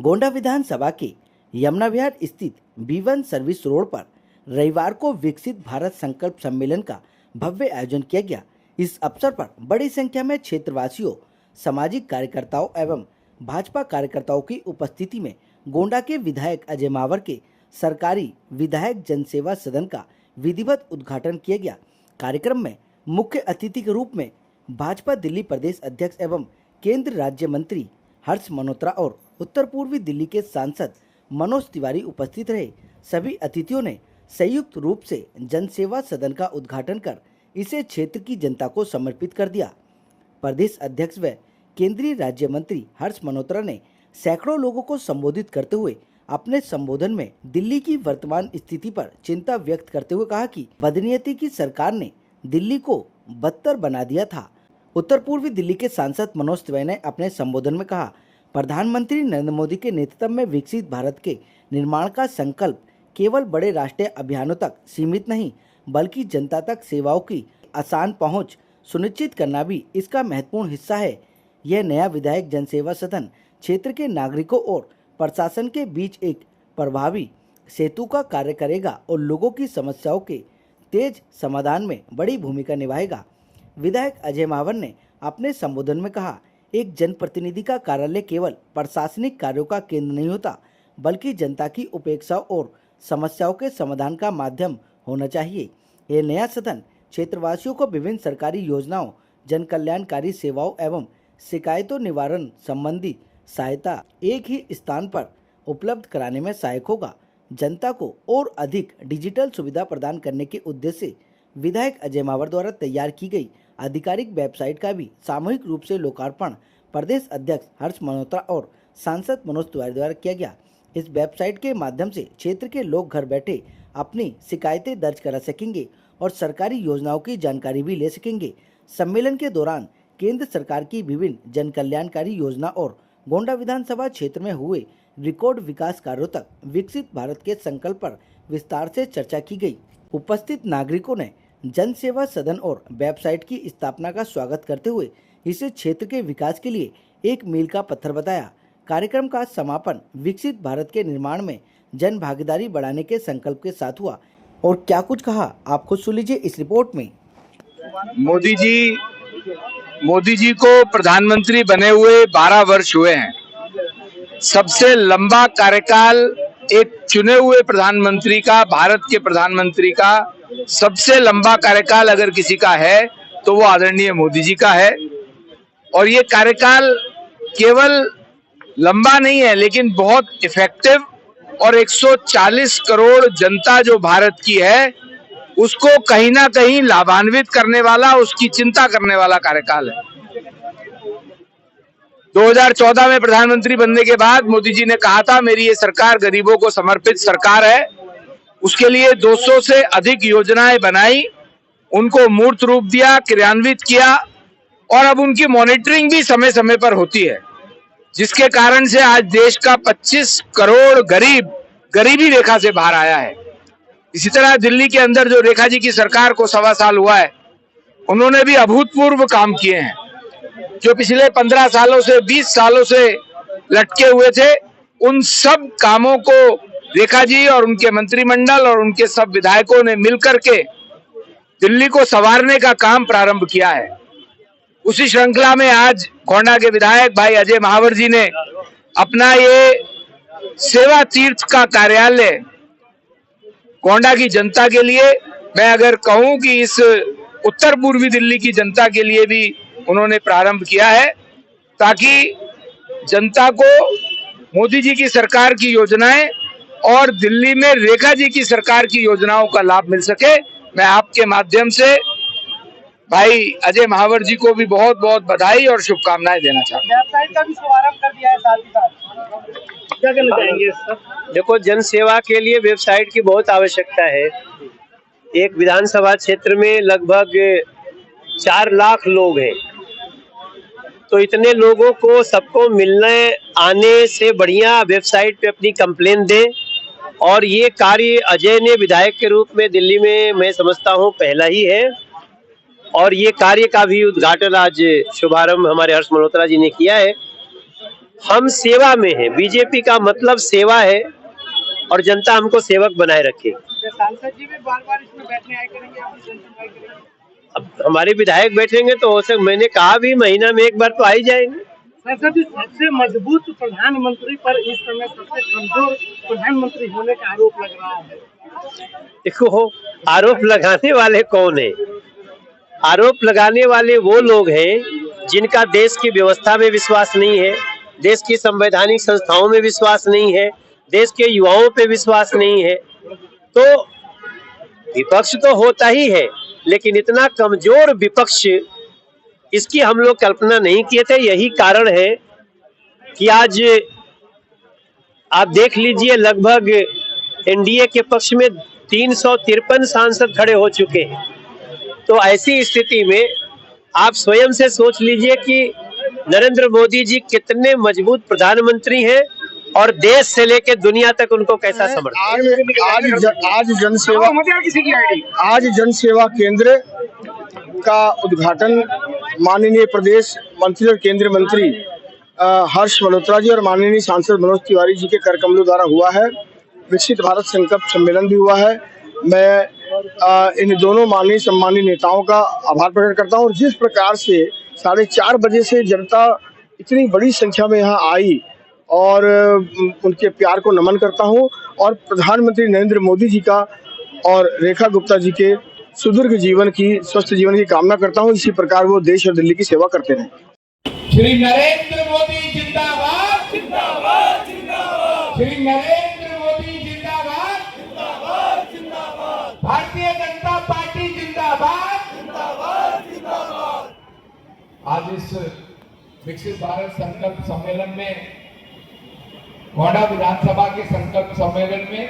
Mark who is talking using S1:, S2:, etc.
S1: गोंडा विधानसभा के यमुना विहार स्थित B1 service road पर रविवार को विकसित भारत संकल्प सम्मेलन का भव्य आयोजन किया गया। इस अवसर पर बड़ी संख्या में क्षेत्रवासियों, सामाजिक कार्यकर्ताओं एवं भाजपा कार्यकर्ताओं की उपस्थिति में गोंडा के विधायक अजय महावर के सरकारी विधायक जनसेवा सदन का विधिवत उद्घाटन किया गया। कार्यक्रम में मुख्य अतिथि के रूप में भाजपा दिल्ली प्रदेश अध्यक्ष एवं केंद्र राज्य मंत्री हर्ष मल्होत्रा और उत्तर पूर्वी दिल्ली के सांसद मनोज तिवारी उपस्थित रहे। सभी अतिथियों ने संयुक्त रूप से जनसेवा सदन का उद्घाटन कर इसे क्षेत्र की जनता को समर्पित कर दिया। प्रदेश अध्यक्ष व केंद्रीय राज्य मंत्री हर्ष मल्होत्रा ने सैकड़ों लोगों को संबोधित करते हुए अपने संबोधन में दिल्ली की वर्तमान स्थिति पर चिंता व्यक्त करते हुए कहा कि बदनीयती की सरकार ने दिल्ली को बदतर बना दिया था। उत्तर पूर्वी दिल्ली के सांसद मनोज तिवारी ने अपने संबोधन में कहा, प्रधानमंत्री नरेंद्र मोदी के नेतृत्व में विकसित भारत के निर्माण का संकल्प केवल बड़े राष्ट्रीय अभियानों तक सीमित नहीं, बल्कि जनता तक सेवाओं की आसान पहुंच सुनिश्चित करना भी इसका महत्वपूर्ण हिस्सा है। यह नया विधायक जनसेवा सदन क्षेत्र के नागरिकों और प्रशासन के बीच एक प्रभावी सेतु का कार्य करेगा और लोगों की समस्याओं के तेज समाधान में बड़ी भूमिका निभाएगा। विधायक अजय महावर ने अपने संबोधन में कहा, एक जनप्रतिनिधि का कार्यालय केवल प्रशासनिक कार्यों का केंद्र नहीं होता, बल्कि जनता की उपेक्षा और समस्याओं के समाधान का माध्यम होना चाहिए। यह नया सदन क्षेत्रवासियों को विभिन्न सरकारी योजनाओं, जन कल्याणकारी सेवाओं एवं शिकायतों निवारण संबंधी सहायता एक ही स्थान पर उपलब्ध कराने में सहायक होगा। जनता को और अधिक डिजिटल सुविधा प्रदान करने के उद्देश्य से विधायक अजय महावर द्वारा तैयार की गई आधिकारिक वेबसाइट का भी सामूहिक रूप से लोकार्पण प्रदेश अध्यक्ष हर्ष मल्होत्रा और सांसद मनोज तिवारी द्वारा किया गया। इस वेबसाइट के माध्यम से क्षेत्र के लोग घर बैठे अपनी शिकायतें दर्ज करा सकेंगे और सरकारी योजनाओं की जानकारी भी ले सकेंगे। सम्मेलन के दौरान केंद्र सरकार की विभिन्न जन कल्याणकारी योजना और गोंडा विधानसभा क्षेत्र में हुए रिकॉर्ड विकास कार्यों तक विकसित भारत के संकल्प पर विस्तार से चर्चा की गई। उपस्थित नागरिकों ने जन सेवा सदन और वेबसाइट की स्थापना का स्वागत करते हुए इसे क्षेत्र के विकास के लिए एक मील का पत्थर बताया। कार्यक्रम का समापन विकसित भारत के निर्माण में जन भागीदारी बढ़ाने के संकल्प के साथ हुआ। और क्या कुछ कहा, आप खुद सुन लीजिए इस रिपोर्ट में।
S2: मोदी जी को प्रधानमंत्री बने हुए 12 वर्ष हुए हैं। सबसे लंबा कार्यकाल एक चुने हुए प्रधानमंत्री का, भारत के प्रधानमंत्री का सबसे लंबा कार्यकाल अगर किसी का है तो वो आदरणीय मोदी जी का है। और ये कार्यकाल केवल लंबा नहीं है, लेकिन बहुत इफेक्टिव और 140 करोड़ जनता जो भारत की है उसको कहीं ना कहीं लाभान्वित करने वाला, उसकी चिंता करने वाला कार्यकाल है। 2014 में प्रधानमंत्री बनने के बाद मोदी जी ने कहा था, मेरी ये सरकार गरीबों को समर्पित सरकार है। उसके लिए 200 से अधिक योजनाएं बनाई, उनको मूर्त रूप दिया, क्रियान्वित किया और अब उनकी मॉनिटरिंग भी समय समय पर होती है, जिसके कारण से आज देश का 25 करोड़ गरीब गरीबी रेखा से बाहर आया है। इसी तरह दिल्ली के अंदर जो रेखा जी की सरकार को 1.25 साल हुआ है, उन्होंने भी अभूतपूर्व काम किए हैं। जो पिछले 15 सालों से 20 सालों से लटके हुए थे, उन सब कामों को रेखा जी और उनके मंत्रिमंडल और उनके सब विधायकों ने मिलकर के दिल्ली को संवारने का काम प्रारंभ किया है। उसी श्रृंखला में आज गोंडा के विधायक भाई अजय महावर जी ने अपना ये सेवा तीर्थ का कार्यालय गोंडा की जनता के लिए, मैं अगर कहूं कि इस उत्तर पूर्वी दिल्ली की जनता के लिए भी उन्होंने प्रारंभ किया है, ताकि जनता को मोदी जी की सरकार की योजनाएं और दिल्ली में रेखा जी की सरकार की योजनाओं का लाभ मिल सके। मैं आपके माध्यम से भाई अजय महावर जी को भी बहुत बहुत बधाई और शुभकामनाएं देना चाहता हूं।
S3: वेबसाइट का भी शुभारंभ कर दिया है, साथ ही साथ क्या कहना चाहेंगे सर?
S4: देखो, जन सेवा के लिए वेबसाइट की बहुत आवश्यकता है। एक विधानसभा क्षेत्र में लगभग 4 लाख लोग हैं, तो इतने लोगों को सबको मिलने आने से बढ़िया वेबसाइट पे अपनी कंप्लेन दें। और ये कार्य अजय ने विधायक के रूप में दिल्ली में मैं समझता हूँ पहला ही है। और ये कार्य का भी उद्घाटन आज शुभारंभ हमारे हर्ष मल्होत्रा जी ने किया है। हम सेवा में हैं। बीजेपी का मतलब सेवा है और जनता हमको सेवक बनाए रखे।
S3: सांसद जी भी बार बार इसमें बैठने आए करेंगे, अपनी जनसुनवाई करेंगे।
S4: अब हमारे विधायक बैठेंगे तो हो सके, मैंने कहा भी महीना में एक बार तो आ ही जाएंगे।
S3: सांसद जी, सबसे मजबूत प्रधानमंत्री पर इस समय सबसे कमजोर प्रधानमंत्री होने का आरोप लग रहा है।
S4: देखो, आरोप लगाने वाले कौन है? आरोप लगाने वाले वो लोग हैं जिनका देश की व्यवस्था में विश्वास नहीं है, देश की संवैधानिक संस्थाओं में विश्वास नहीं है, देश के युवाओं पे विश्वास नहीं है। तो विपक्ष तो होता ही है, लेकिन इतना कमजोर विपक्ष इसकी हम लोग कल्पना नहीं किए थे। यही कारण है कि आज आप देख लीजिए, लगभग एनडीए के पक्ष में 353 सांसद खड़े हो चुके हैं। तो ऐसी स्थिति में आप स्वयं से सोच लीजिए कि नरेंद्र मोदी जी कितने मजबूत प्रधानमंत्री हैं और देश से लेकर दुनिया तक उनको कैसा समर्थन।
S5: आज जनसेवा केंद्र का उद्घाटन माननीय प्रदेश मंत्री और केंद्रीय मंत्री हर्ष मल्होत्रा जी और माननीय सांसद मनोज तिवारी जी के कर कमलों द्वारा हुआ है। विकसित भारत संकल्प सम्मेलन भी हुआ है। मैं इन दोनों माननीय सम्मानीय नेताओं का आभार प्रकट करता हूं और जिस प्रकार से 4:30 बजे से जनता इतनी बड़ी संख्या में यहाँ आई और उनके प्यार को नमन करता हूं और प्रधानमंत्री नरेंद्र मोदी जी का और रेखा गुप्ता जी के सुदीर्घ जीवन की, स्वस्थ जीवन की कामना करता हूं। इसी प्रकार वो देश और दिल्ली की सेवा करते रहें।
S6: श्री नरेंद्र मोदी जिंदाबाद, जिंदाबाद, जिंदाबाद। श्री नरेंद्र मोदी जिंदाबाद, जिंदाबाद, जिंदाबाद। भारतीय जनता पार्टी जिंदाबाद, जिंदाबाद, जिंदाबाद। आज इस विकसित भारत संकल्प सम्मेलन में, गोंडा विधानसभा के संकल्प सम्मेलन में